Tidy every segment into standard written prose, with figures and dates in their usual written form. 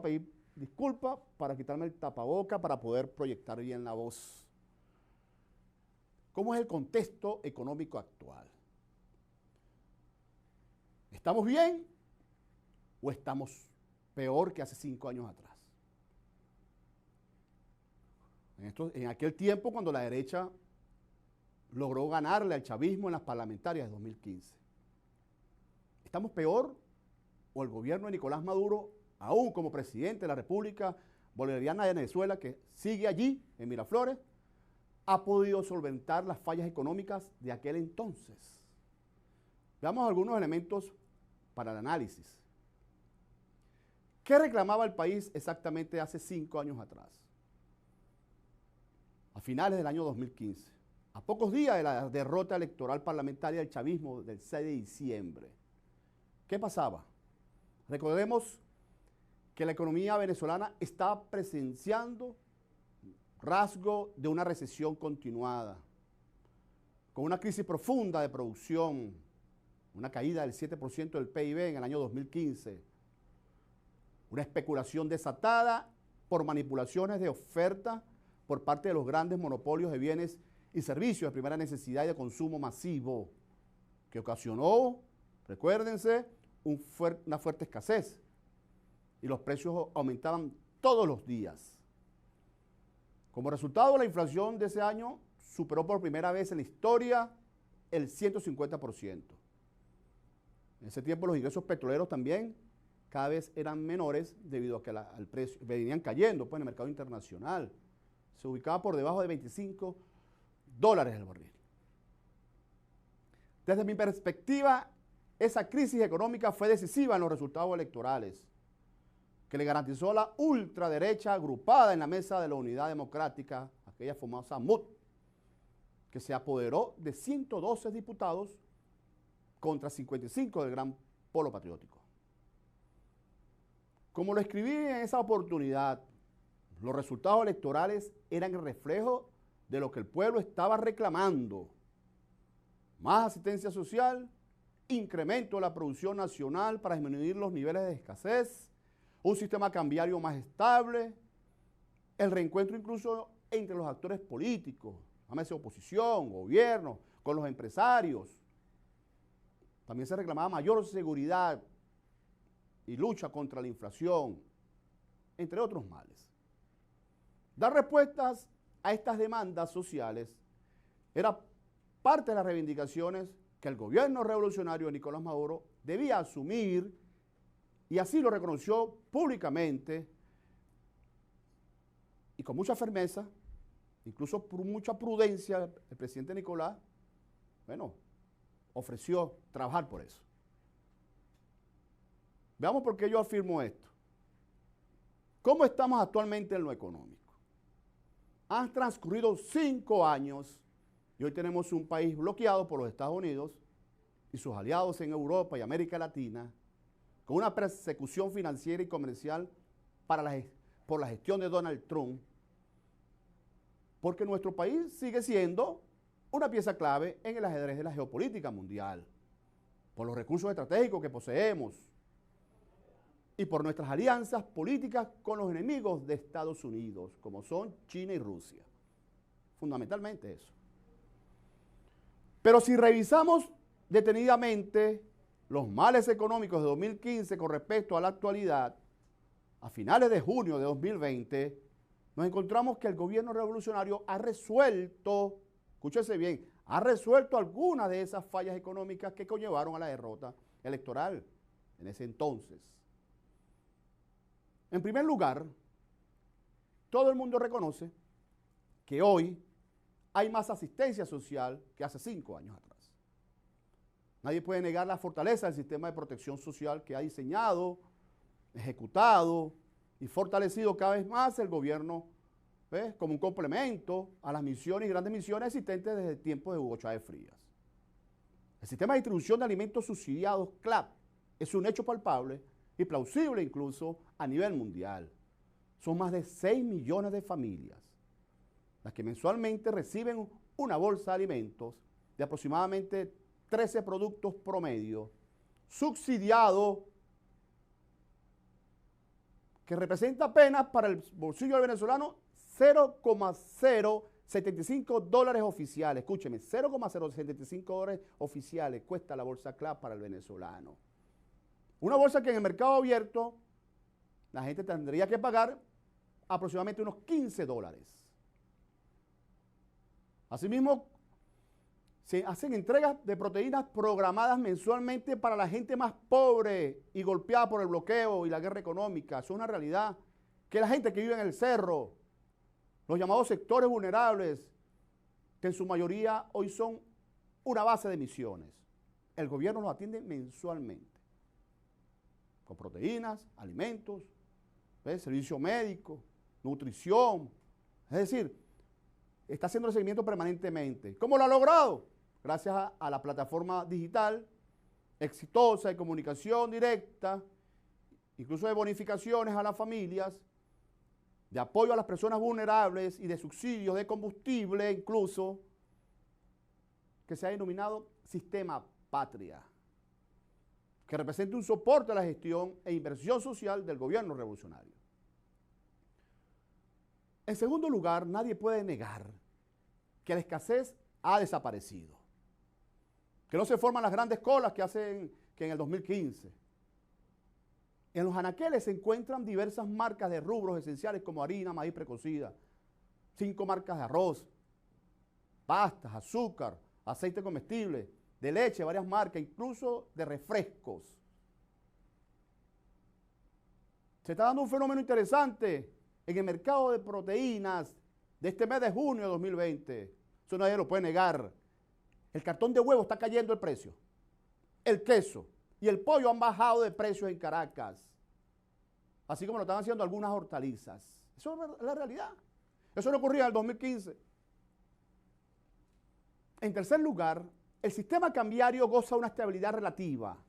a pedir disculpas para quitarme el tapaboca para poder proyectar bien la voz. ¿Cómo es el contexto económico actual? ¿Estamos bien o estamos peor que hace 5 años atrás? En aquel tiempo, cuando la derecha logró ganarle al chavismo en las parlamentarias de 2015. ¿Estamos peor o el gobierno de Nicolás Maduro, aún como presidente de la República Bolivariana de Venezuela, que sigue allí en Miraflores, ha podido solventar las fallas económicas de aquel entonces? Veamos algunos elementos para el análisis. ¿Qué reclamaba el país exactamente hace 5 años atrás? A finales del año 2015, a pocos días de la derrota electoral parlamentaria del chavismo del 6 de diciembre. ¿Qué pasaba? Recordemos que la economía venezolana está presenciando rasgo de una recesión continuada, con una crisis profunda de producción, una caída del 7% del PIB en el año 2015, una especulación desatada por manipulaciones de oferta por parte de los grandes monopolios de bienes y servicios de primera necesidad y de consumo masivo, que ocasionó, recuérdense, una fuerte escasez, y los precios aumentaban todos los días. Como resultado, la inflación de ese año superó por primera vez en la historia el 150%. En ese tiempo los ingresos petroleros también cada vez eran menores debido a que al precio venían cayendo pues, en el mercado internacional. Se ubicaba por debajo de $25 el barril. Desde mi perspectiva, esa crisis económica fue decisiva en los resultados electorales, que le garantizó a la ultraderecha agrupada en la mesa de la Unidad Democrática, aquella famosa MUD, que se apoderó de 112 diputados contra 55 del Gran Polo Patriótico. Como lo escribí en esa oportunidad, los resultados electorales eran el reflejo de lo que el pueblo estaba reclamando: más asistencia social, incremento de la producción nacional para disminuir los niveles de escasez, un sistema cambiario más estable, el reencuentro incluso entre los actores políticos, llámese oposición, gobierno, con los empresarios. También se reclamaba mayor seguridad y lucha contra la inflación, entre otros males. Dar respuestas a estas demandas sociales era parte de las reivindicaciones que el gobierno revolucionario de Nicolás Maduro debía asumir, y así lo reconoció públicamente y con mucha firmeza, incluso por mucha prudencia. El presidente Nicolás, ofreció trabajar por eso. Veamos por qué yo afirmo esto. ¿Cómo estamos actualmente en lo económico? Han transcurrido 5 años y hoy tenemos un país bloqueado por los Estados Unidos y sus aliados en Europa y América Latina, con una persecución financiera y comercial por la gestión de Donald Trump, porque nuestro país sigue siendo una pieza clave en el ajedrez de la geopolítica mundial, por los recursos estratégicos que poseemos y por nuestras alianzas políticas con los enemigos de Estados Unidos, como son China y Rusia. Fundamentalmente eso. Pero si revisamos detenidamente los males económicos de 2015 con respecto a la actualidad, a finales de junio de 2020, nos encontramos que el gobierno revolucionario ha resuelto, escúchese bien, ha resuelto algunas de esas fallas económicas que conllevaron a la derrota electoral en ese entonces. En primer lugar, todo el mundo reconoce que hoy hay más asistencia social que hace 5 años atrás. Nadie puede negar la fortaleza del sistema de protección social que ha diseñado, ejecutado y fortalecido cada vez más el gobierno, como un complemento a las misiones y grandes misiones existentes desde tiempos de Hugo Chávez Frías. El sistema de distribución de alimentos subsidiados, CLAP, es un hecho palpable y plausible incluso a nivel mundial. Son más de 6 millones de familias las que mensualmente reciben una bolsa de alimentos de aproximadamente 13 productos promedio, subsidiado, que representa apenas para el bolsillo del venezolano 0,075 dólares oficiales. Escúcheme, 0,075 dólares oficiales cuesta la bolsa CLAP para el venezolano. Una bolsa que en el mercado abierto la gente tendría que pagar aproximadamente unos 15 dólares. Asimismo, se hacen entregas de proteínas programadas mensualmente para la gente más pobre y golpeada por el bloqueo y la guerra económica. Eso es una realidad. Que la gente que vive en el cerro, los llamados sectores vulnerables, que en su mayoría hoy son una base de misiones. El gobierno los atiende mensualmente. Con proteínas, alimentos, ¿ves? Servicio médico, nutrición. Es decir, está haciendo el seguimiento permanentemente. ¿Cómo lo ha logrado? Gracias a la plataforma digital exitosa de comunicación directa, incluso de bonificaciones a las familias, de apoyo a las personas vulnerables y de subsidios de combustible incluso, que se ha denominado Sistema Patria, que representa un soporte a la gestión e inversión social del gobierno revolucionario. En segundo lugar, nadie puede negar que la escasez ha desaparecido, que no se forman las grandes colas que hacen que en el 2015. En los anaqueles se encuentran diversas marcas de rubros esenciales como harina, maíz precocida, 5 marcas de arroz, pastas, azúcar, aceite comestible, de leche, varias marcas, incluso de refrescos. Se está dando un fenómeno interesante en el mercado de proteínas de este mes de junio de 2020. Eso nadie lo puede negar. El cartón de huevo está cayendo el precio. El queso y el pollo han bajado de precios en Caracas. Así como lo están haciendo algunas hortalizas. Eso es la realidad. Eso no ocurría en el 2015. En tercer lugar, el sistema cambiario goza de una estabilidad relativa.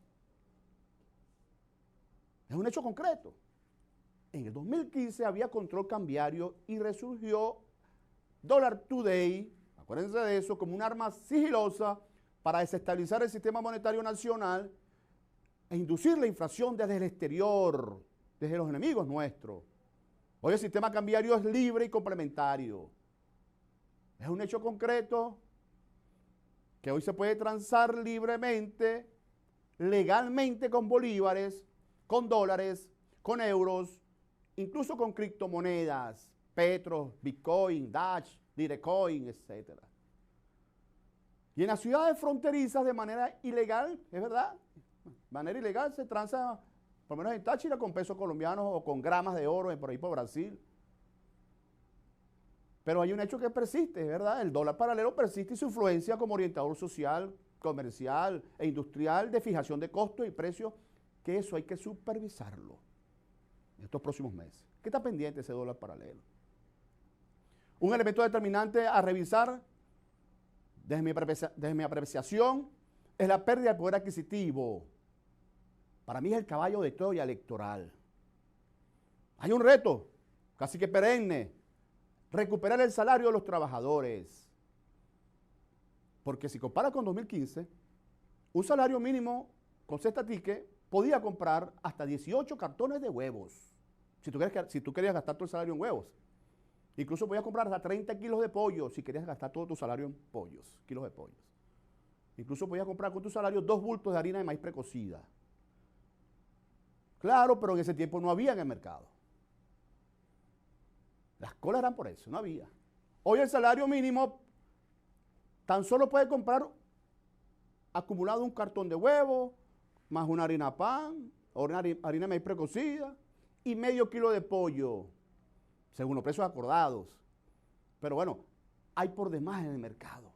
Es un hecho concreto. En el 2015 había control cambiario y resurgió Dollar Today, acuérdense de eso, como un arma sigilosa para desestabilizar el sistema monetario nacional e inducir la inflación desde el exterior, desde los enemigos nuestros. Hoy el sistema cambiario es libre y complementario. Es un hecho concreto que hoy se puede transar libremente, legalmente con bolívares, con dólares, con euros, incluso con criptomonedas, Petro, Bitcoin, Dash, Lirecoin, etc. Y en las ciudades fronterizas de manera ilegal, es verdad, de manera ilegal se transa, por lo menos en Táchira, con pesos colombianos o con gramas de oro por ahí por Brasil. Pero hay un hecho que persiste, es verdad, el dólar paralelo persiste y su influencia como orientador social, comercial e industrial de fijación de costos y precios, que eso hay que supervisarlo en estos próximos meses. ¿Qué está pendiente ese dólar paralelo? Un elemento determinante a revisar, desde mi apreciación, es la pérdida de poder adquisitivo. Para mí es el caballo de Troya electoral. Hay un reto, casi que perenne, recuperar el salario de los trabajadores. Porque si compara con 2015, un salario mínimo con cesta ticket podía comprar hasta 18 cartones de huevos. Si tú querías gastar todo el salario en huevos. Incluso podías comprar hasta 30 kilos de pollo si querías gastar todo tu salario en pollos, kilos de pollos. Incluso podías comprar con tu salario 2 bultos de harina de maíz precocida. Claro, pero en ese tiempo no había en el mercado. Las colas eran por eso, no había. Hoy el salario mínimo tan solo puede comprar acumulado un cartón de huevo, más una harina pan, o una harina de maíz precocida, y medio kilo de pollo, según los precios acordados. Pero bueno, hay por demás en el mercado.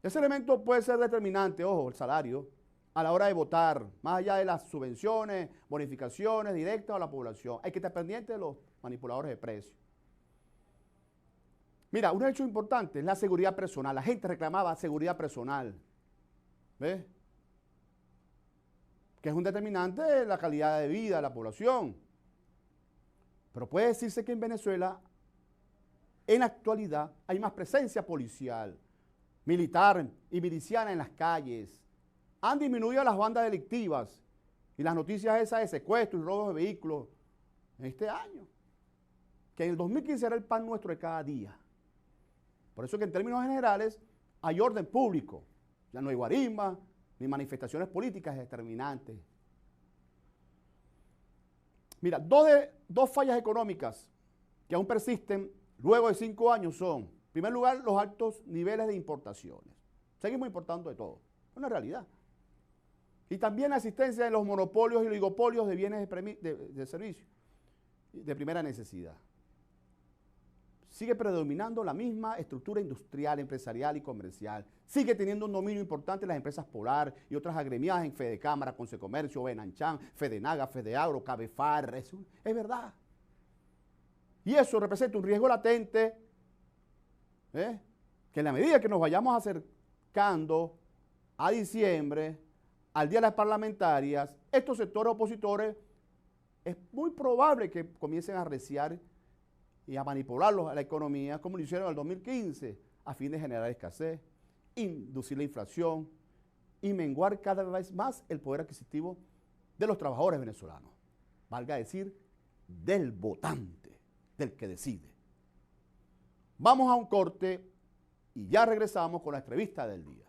Ese elemento puede ser determinante, ojo, el salario, a la hora de votar, más allá de las subvenciones, bonificaciones directas a la población. Hay que estar pendiente de los manipuladores de precios. Mira, un hecho importante es la seguridad personal. La gente reclamaba seguridad personal. ¿Ves? Que es un determinante de la calidad de vida de la población. Pero puede decirse que en Venezuela, en la actualidad, hay más presencia policial, militar y miliciana en las calles. Han disminuido las bandas delictivas Y las noticias esas de secuestro y robos de vehículos en este año. Que en el 2015 era el pan nuestro de cada día. Por eso que en términos generales hay orden público. Ya no hay guarismas ni manifestaciones políticas determinantes. Mira, dos fallas económicas que aún persisten luego de 5 años son, en primer lugar, los altos niveles de importaciones. Seguimos importando de todo. Es una realidad. Y también la existencia de los monopolios y oligopolios de bienes de servicio de primera necesidad. Sigue predominando la misma estructura industrial, empresarial y comercial. Sigue teniendo un dominio importante las empresas Polar y otras agremiadas en Fedecámara, Consecomercio, Benanchan, Fedenaga, Fedeagro, Cabefar. Es verdad. Y eso representa un riesgo latente, que en la medida que nos vayamos acercando a diciembre, al día de las parlamentarias, estos sectores opositores es muy probable que comiencen a arreciar y a manipularlos a la economía como lo hicieron en el 2015 a fin de generar escasez, inducir la inflación y menguar cada vez más el poder adquisitivo de los trabajadores venezolanos. Valga decir, del votante, del que decide. Vamos a un corte y ya regresamos con la entrevista del día.